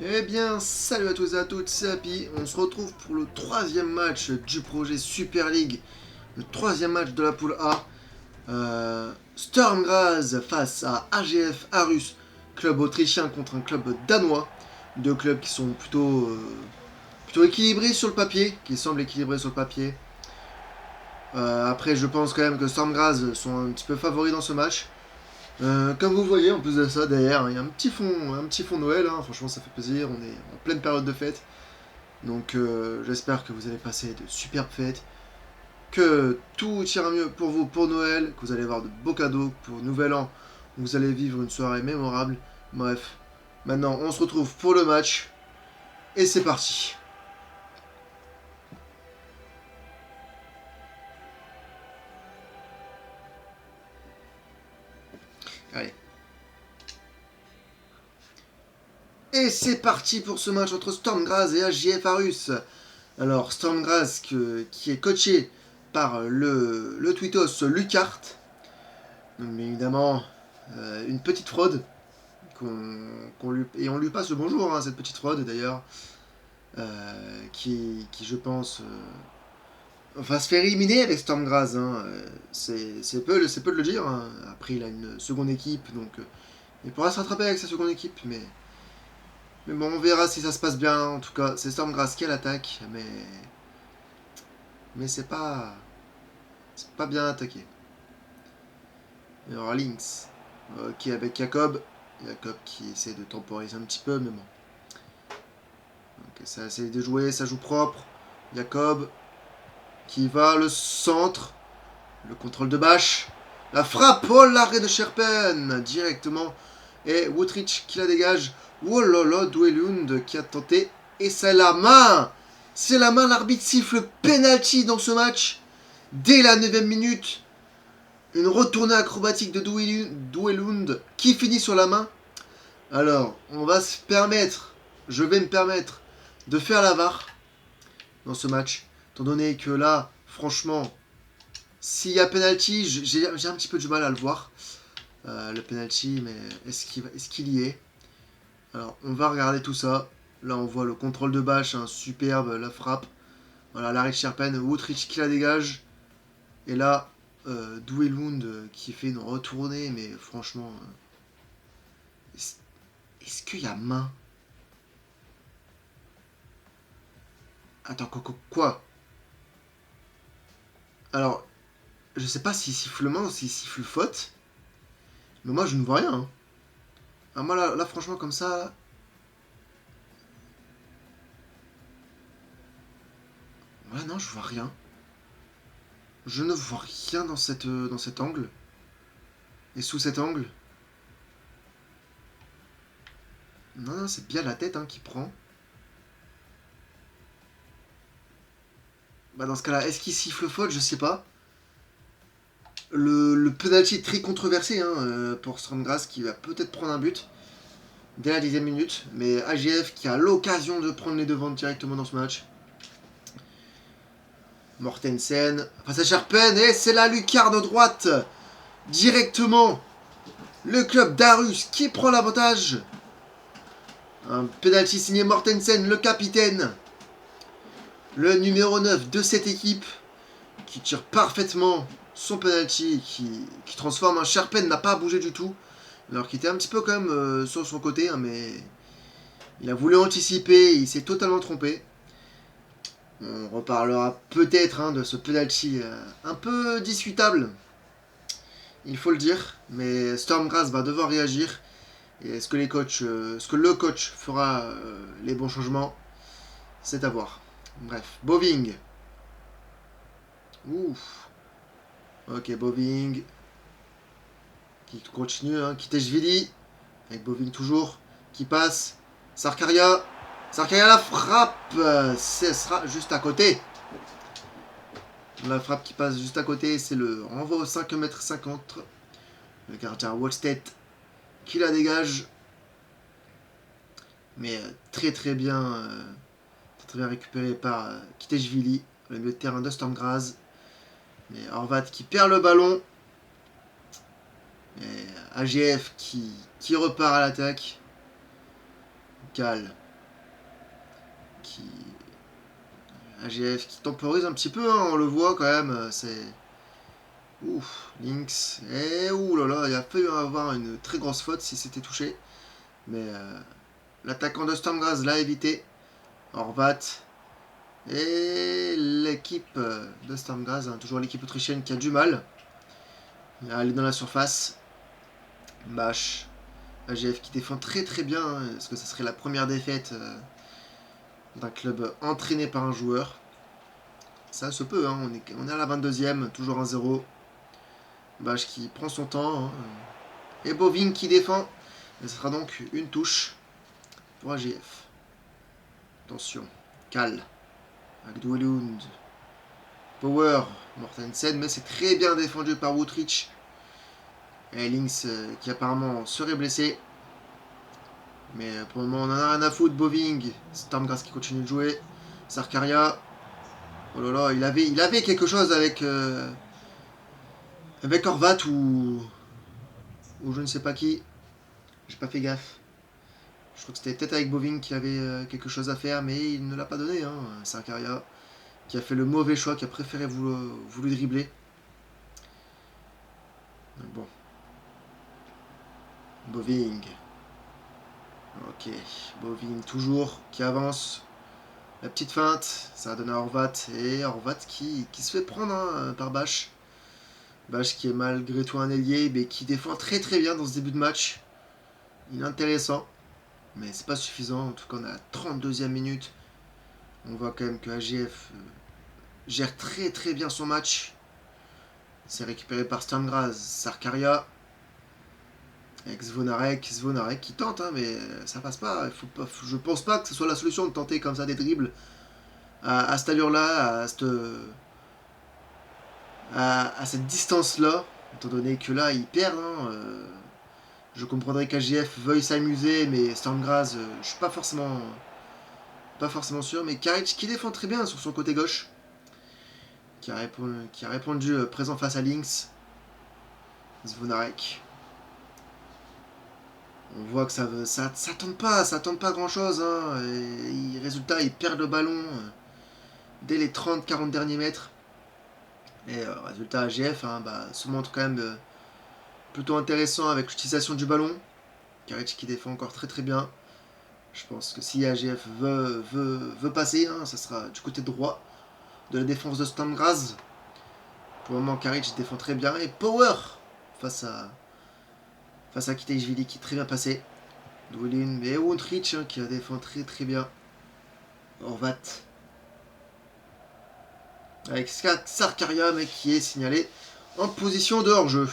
Eh bien, salut à tous et à toutes, c'est Happy. On se retrouve pour le troisième match du projet Super League, le troisième match de la poule A. Storm Graz face à AGF Arus, club autrichien contre un club danois. Deux clubs qui sont plutôt équilibrés sur le papier, qui semblent équilibrés sur le papier. Après, je pense quand même que Storm Graz sont un petit peu favoris dans ce match. Comme vous voyez, en plus de ça, derrière, il y a un petit fond Noël. Franchement, ça fait plaisir. On est en pleine période de fête. Donc, j'espère que vous allez passer de superbes fêtes. Que tout ira mieux pour vous pour Noël. Que vous allez avoir de beaux cadeaux pour Nouvel An. Vous allez vivre une soirée mémorable. Bref, maintenant, on se retrouve pour le match. Et c'est parti. Allez. Et c'est parti pour ce match entre Storm Graz et AJF Arus. Alors, Storm Graz qui est coaché par le tweetos Lucart. Donc, bien évidemment, une petite fraude. Et on lui passe le bonjour, cette petite fraude d'ailleurs. Qui, je pense, va se faire éliminer avec Storm Graz. C'est peu de le dire. Après, il a une seconde équipe, donc il pourra se rattraper avec sa seconde équipe. Mais bon, on verra si ça se passe bien. En tout cas, c'est Storm Graz qui a l'attaque, mais c'est pas bien attaqué. Et alors Lynx, qui est avec Jacob. Jacob qui essaie de temporiser un petit peu, mais bon. Donc, ça essaie de jouer, ça joue propre. Jacob qui va, le centre. Le contrôle de Bâche. La frappe, oh l'arrêt de Sherpen directement. Et Woodrich qui la dégage. Oh là là, Douelund qui a tenté. Et c'est la main. C'est la main, l'arbitre siffle penalty dans ce match. Dès la 9ème minute. Une retournée acrobatique de Douelund qui finit sur la main. Alors, on va se permettre, je vais me permettre de faire la VAR dans ce match. Étant donné que là, franchement, s'il y a penalty, j'ai un petit peu du mal à le voir. Le penalty, mais est-ce qu'il y est? Alors, on va regarder tout ça. Là, on voit le contrôle de Bâche, superbe, la frappe. Voilà, l'arrêt de Sherpen, Woodrich qui la dégage. Et là, Douelund qui fait une retournée, mais franchement, est-ce qu'il y a main? Attends, quoi? Alors, je sais pas s'il siffle main ou s'il siffle faute. Mais moi, je ne vois rien. Ah, moi, là, franchement, comme ça. Ouais, non, je vois rien. Je ne vois rien dans cet angle. Et sous cet angle. Non, non, c'est bien la tête qui prend. Bah, dans ce cas-là, est-ce qu'il siffle faute? Je sais pas. Le penalty est très controversé pour Stromgrass qui va peut-être prendre un but dès la 10ème minute. Mais AGF qui a l'occasion de prendre les devants directement dans ce match. Mortensen face à Sherpen et c'est la lucarne droite directement. Le club d'Arus qui prend l'avantage. Un penalty signé Mortensen, le capitaine. Le numéro 9 de cette équipe qui tire parfaitement son penalty, qui transforme un Sherpen n'a pas bougé du tout. Alors qu'il était un petit peu quand même sur son côté, mais il a voulu anticiper, il s'est totalement trompé. On reparlera peut-être de ce penalty un peu discutable, il faut le dire, mais Storm Graz va devoir réagir. Et est-ce que le coach fera les bons changements? C'est à voir. Bref, Boving. Ouf. Ok, Boving. Qui continue, Kiteshvili. Avec Boving toujours. Qui passe. Sarkaria. Sarkaria la frappe. Ce sera juste à côté. La frappe qui passe juste à côté, c'est le renvoi au 5,50 m. Le gardien Wallstedt qui la dégage. Mais très très bien récupéré par Kiteshvili, le milieu de terrain de Storm Graz. Mais Horvat qui perd le ballon. Et AGF qui repart à l'attaque. Cal AGF qui temporise un petit peu, hein, on le voit quand même. C'est... Ouf, Lynx. Et ouh là là, il a failli avoir une très grosse faute si c'était touché. Mais l'attaquant de Stormgrass l'a évité. Horvat. Et l'équipe de Stormgrass, hein, toujours l'équipe autrichienne qui a du mal à aller dans la surface. Bâche. AGF qui défend très très bien. Hein, parce que ça serait la première défaite d'un club entraîné par un joueur. Ça se peut, hein, on est à la 22e, toujours 1-0. Bâche qui prend son temps. Hein, et Boving qui défend. Et ce sera donc une touche pour AGF. Attention. Cal. Agdouelund. Power. Mortensen. Mais c'est très bien défendu par Woodrich. Et Lynx qui apparemment serait blessé. Mais pour le moment, on en a rien à foutre. Boving. Stormgrass qui continue de jouer. Sarkaria. Oh là là, il avait quelque chose avec Horvat ou je ne sais pas qui. J'ai pas fait gaffe. Je crois que c'était peut-être avec Boving qu'il avait quelque chose à faire, mais il ne l'a pas donné. Hein. Sarkaria qui a fait le mauvais choix, qui a préféré voulu dribbler. Bon. Boving. Ok. Boving toujours qui avance. La petite feinte, ça a donné à Horvat. Et Horvat qui se fait prendre hein, par Bâche. Bâche qui est malgré tout un ailier, mais qui défend très très bien dans ce début de match. Il est intéressant, mais c'est pas suffisant. En tout cas, on est à la 32e minute. On voit quand même que AGF gère très très bien son match. C'est récupéré par Stormgrass, Sarkaria, avec Zvonarek qui tente, hein, mais ça passe pas. Je pense pas que ce soit la solution de tenter comme ça des dribbles à cette allure-là, à cette distance-là, étant donné que là, ils perdent. Hein, je comprendrais qu'AGF veuille s'amuser, mais Stormgrass, je suis pas forcément sûr. Mais Karic qui défend très bien sur son côté gauche, qui a répondu présent face à Lynx. Zvonarek. On voit que ça tente pas grand chose. Hein, résultat, ils perdent le ballon dès les 30-40 derniers mètres. Et résultat, AGF hein, se montre quand même plutôt intéressant avec l'utilisation du ballon. Karic qui défend encore très très bien. Je pense que si AGF veut passer, hein, ça sera du côté droit de la défense de Stormgrass. Pour le moment, Karic défend très bien. Et Power face à Kitejvili qui est très bien passé. Dwellin et Woodrich hein, qui défend très très bien. Horvat. Avec Sarkaria mais qui est signalé en position de hors-jeu.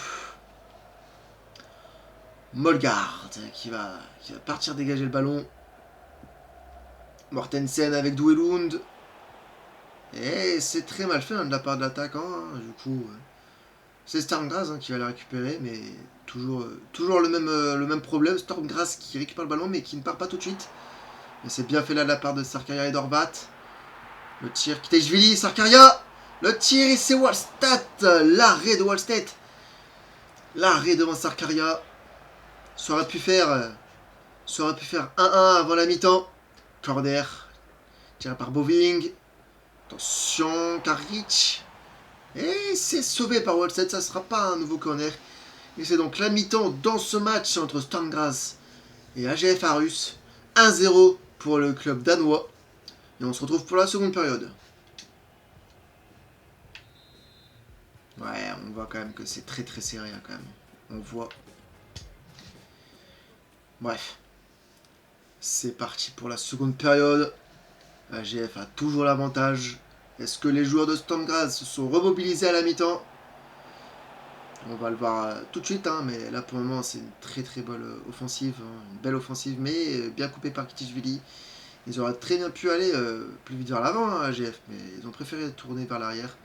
Molgaard qui va partir dégager le ballon. Mortensen avec Dwellund. Et c'est très mal fait hein, de la part de l'attaquant. Hein. Du coup, c'est Stormgrass hein, qui va la récupérer. Mais toujours le même problème. Stormgrass qui récupère le ballon mais qui ne part pas tout de suite. Et c'est bien fait là de la part de Sarkaria et d'Horvat. Le tir, Kitejvili, Sarkaria. Le tir et c'est Wallstadt. L'arrêt de Wallstadt. L'arrêt devant Sarkaria. Ça aurait pu faire 1-1 avant la mi-temps. Corner. Tiré par Boving. Attention, Karic. Et c'est sauvé par Wallstadt. Ça ne sera pas un nouveau corner. Et c'est donc la mi-temps dans ce match entre Stormgrass et AGF Aarhus. 1-0 pour le club danois. Et on se retrouve pour la seconde période. Ouais, on voit quand même que c'est très très serré hein, quand même. On voit. Bref. C'est parti pour la seconde période. AGF a toujours l'avantage. Est-ce que les joueurs de Stormgrass se sont remobilisés à la mi-temps? On va le voir tout de suite, hein, mais là pour le moment c'est une très très bonne offensive. Hein, une belle offensive, mais bien coupée par Kitejvili. Ils auraient très bien pu aller plus vite vers l'avant, hein, AGF, mais ils ont préféré tourner vers l'arrière.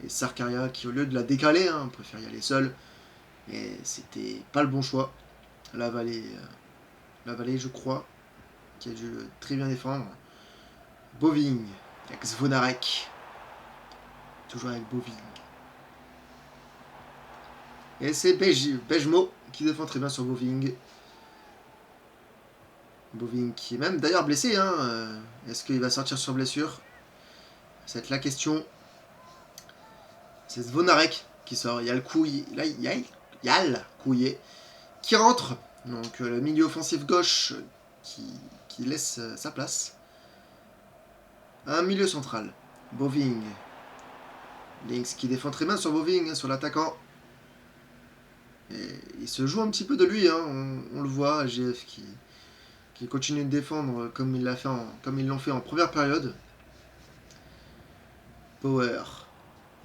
Et Sarkaria qui, au lieu de la décaler, hein, préfère y aller seul. Et c'était pas le bon choix. La vallée, je crois, qui a dû très bien défendre. Boving, avec Zvonarek. Toujours avec Boving. Et c'est Bejmo qui défend très bien sur Boving. Boving qui est même d'ailleurs blessé. Hein. Est-ce qu'il va sortir sur blessure? Ça va être la question. C'est Zvonarek qui sort. Il y a le Couillet. Là, il y a le Couillet qui rentre. Donc le milieu offensif gauche qui laisse sa place. Un milieu central. Boving. Links qui défend très bien sur Boving, sur l'attaquant. Et il se joue un petit peu de lui, hein. On le voit, AGF qui continue de défendre comme ils l'ont fait en première période. Power.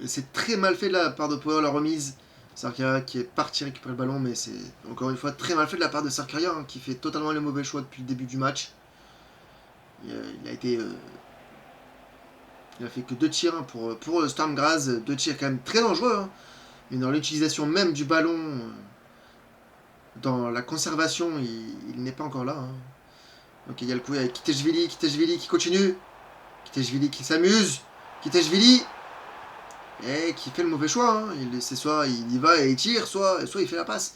Et c'est très mal fait de la part de Power, la remise. Sarkaria qui est parti récupérer le ballon, mais c'est encore une fois très mal fait de la part de Sarkaria, hein, qui fait totalement le mauvais choix depuis le début du match. Il a fait que 2 tirs hein, pour Storm Graz, 2 tirs quand même très dangereux, hein, mais dans l'utilisation même du ballon, dans la conservation, il n'est pas encore là. Hein. Ok, il y a le coup avec Kiteshvili qui continue, Kiteshvili qui s'amuse, Kiteshvili et qui fait le mauvais choix. Hein. C'est soit il y va et il tire, soit il fait la passe.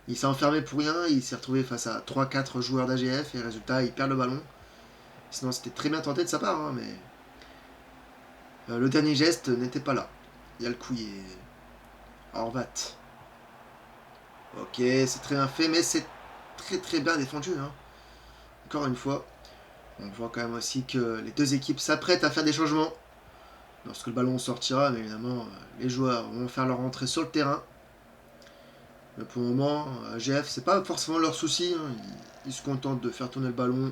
Il s'est enfermé pour rien, il s'est retrouvé face à 3-4 joueurs d'AGF et résultat, il perd le ballon. Sinon, c'était très bien tenté de sa part, hein, mais le dernier geste n'était pas là. Il y a le Couillet. Horvat. Ok, c'est très bien fait, mais c'est très très bien défendu. Hein. Encore une fois, on voit quand même aussi que les deux équipes s'apprêtent à faire des changements. Lorsque le ballon sortira, mais évidemment, les joueurs vont faire leur entrée sur le terrain. Mais pour le moment, AGF, c'est pas forcément leur souci. Hein. Ils se contentent de faire tourner le ballon.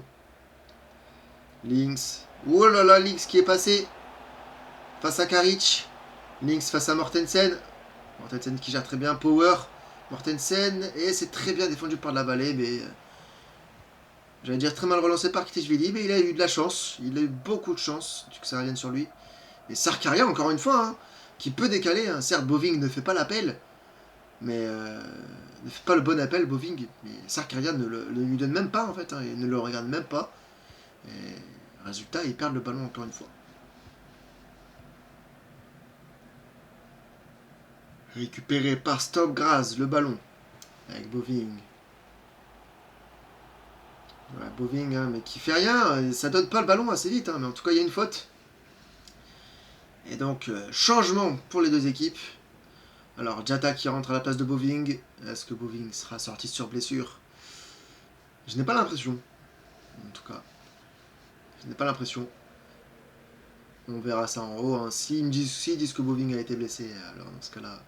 Links. Oh là là, Links qui est passé face à Karic. Links face à Mortensen. Mortensen qui gère très bien. Power. Mortensen. Et c'est très bien défendu par la vallée, mais j'allais dire très mal relancé par Kiteshvili, mais il a eu de la chance. Il a eu beaucoup de chance que ça revienne sur lui. Et Sarkaria, encore une fois, hein, qui peut décaler. Hein. Certes, Boving ne fait pas l'appel, mais ne fait pas le bon appel, Boving. Mais Sarkaria ne lui donne même pas, en fait. Hein, il ne le regarde même pas. Et résultat, ils perdent le ballon encore une fois. Récupéré par Storm Graz, le ballon. Avec Boving. Ouais, Boving, hein, mais qui fait rien. Ça donne pas le ballon assez vite, hein, mais en tout cas, il y a une faute. Et donc, changement pour les deux équipes. Alors, Jata qui rentre à la place de Boving. Est-ce que Boving sera sorti sur blessure? Je n'ai pas l'impression. En tout cas, je n'ai pas l'impression. On verra ça en haut. Hein. S'ils disent que Boving a été blessé, alors dans ce cas-là...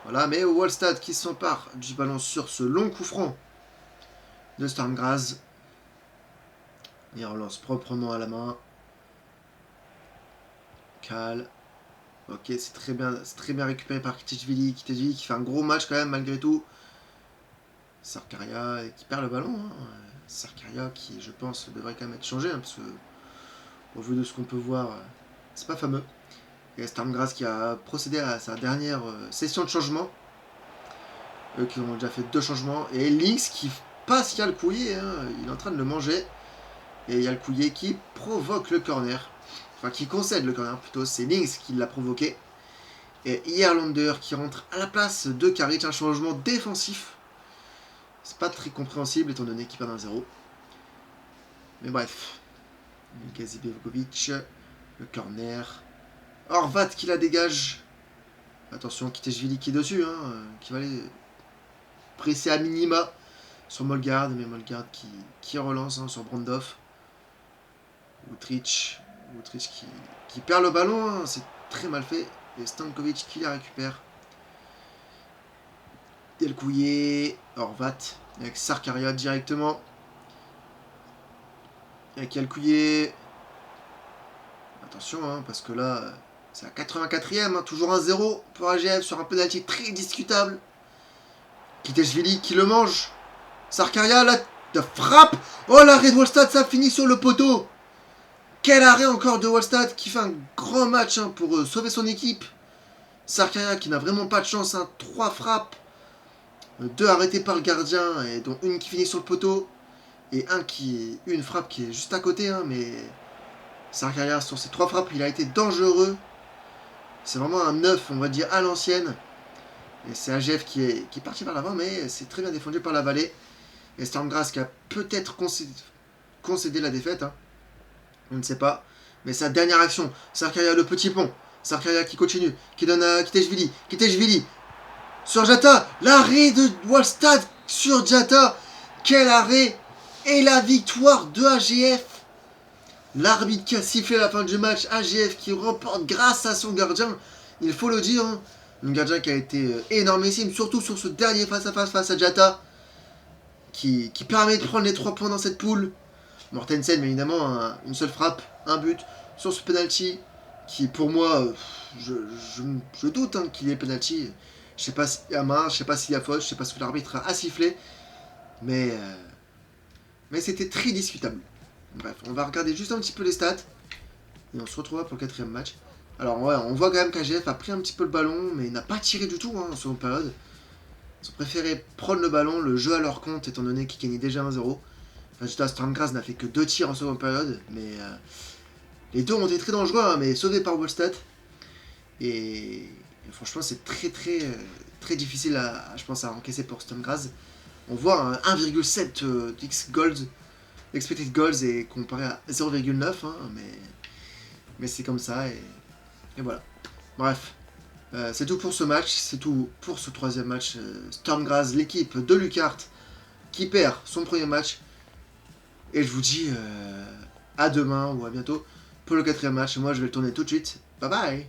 Voilà, mais Wallstad qui s'empare du ballon sur ce long coup franc de Storm Graz. Il relance proprement à la main. Cal. Ok, c'est très bien récupéré par Kiteshvili. Kiteshvili qui fait un gros match quand même malgré tout. Sarkaria qui perd le ballon. Hein. Sarkaria qui, je pense, devrait quand même être changé. Hein, parce que, au vu de ce qu'on peut voir, c'est pas fameux. Et Storm Graz qui a procédé à sa dernière session de changement. Eux qui ont déjà fait 2 changements. Et Links qui passe, il y a le Couillet. Hein, il est en train de le manger. Et il y a le Couillet qui provoque le corner. Enfin, qui concède le corner plutôt. C'est Links qui l'a provoqué. Et Ierlander qui rentre à la place de Karic. Un changement défensif. C'est pas très compréhensible étant donné qu'il perd un 0. Mais bref. Gazi Bevkovic. Le corner. Horvat qui la dégage. Attention, Kiteshvili qui est dessus. Hein, qui va aller presser à minima sur Molgard. Mais Molgard qui relance hein, sur Brandov. Wutrich qui perd le ballon. Hein, c'est très mal fait. Et Stankovic qui la récupère. Delcouillet. Horvat. Avec Sarkaria directement. Avec Delcouillet. Attention, hein, parce que là, c'est à 84e, hein, toujours un 0 pour AGF sur un penalty très discutable. Kiteshvili qui le mange. Sarkaria, la frappe. Oh, l'arrêt de Wallstad, ça finit sur le poteau. Quel arrêt encore de Wallstad qui fait un grand match hein, pour sauver son équipe. Sarkaria qui n'a vraiment pas de chance. Hein, 3 frappes. 2 arrêtées par le gardien, et dont une qui finit sur le poteau. Et une frappe qui est juste à côté, hein, mais... Sarkaria, sur ces 3 frappes, il a été dangereux. C'est vraiment un 9, on va dire, à l'ancienne. Et c'est AGF qui est parti par l'avant, mais c'est très bien défendu par la vallée. Et Stormgrass qui a peut-être concédé la défaite. Hein. On ne sait pas. Mais sa dernière action, Sarkaria le petit pont. Sarkaria qui continue, qui donne à Kiteshvili. Kiteshvili sur Jata. L'arrêt de Wallstad sur Jata. Quel arrêt. Et la victoire de AGF. L'arbitre qui a sifflé à la fin du match. AGF qui remporte grâce à son gardien. Il faut le dire. Hein. Un gardien qui a été énormissime. Surtout sur ce dernier face-à-face face à Jata. Qui permet de prendre les 3 points dans cette poule. Mortensen, mais évidemment, une seule frappe, un but sur ce penalty qui, pour moi, je doute hein, qu'il y ait penalty. Je sais pas s'il y a main, je sais pas s'il y a faute, je sais pas ce que l'arbitre a sifflé, mais c'était très discutable. Bref, on va regarder juste un petit peu les stats et on se retrouvera pour le 4e match. Alors ouais, on voit quand même qu'AGF a pris un petit peu le ballon, mais il n'a pas tiré du tout hein, en seconde période. Ils ont préféré prendre le ballon, le jeu à leur compte, étant donné qu'ils gagnaient déjà 1-0. Résultat, Stormgrass n'a fait que 2 tirs en seconde période, mais les deux ont été très dangereux, hein, mais sauvés par Wallstad. Et franchement, c'est très difficile, je pense, à encaisser pour Stormgrass. On voit 1,7 x goals, expected goals, et comparé à 0,9, hein, mais c'est comme ça, et voilà. Bref, c'est tout pour ce match, c'est tout pour ce 3e match. Stormgrass, l'équipe de Lucart, qui perd son premier match. Et je vous dis à demain ou à bientôt pour le 4e match. Moi, je vais le tourner tout de suite. Bye bye.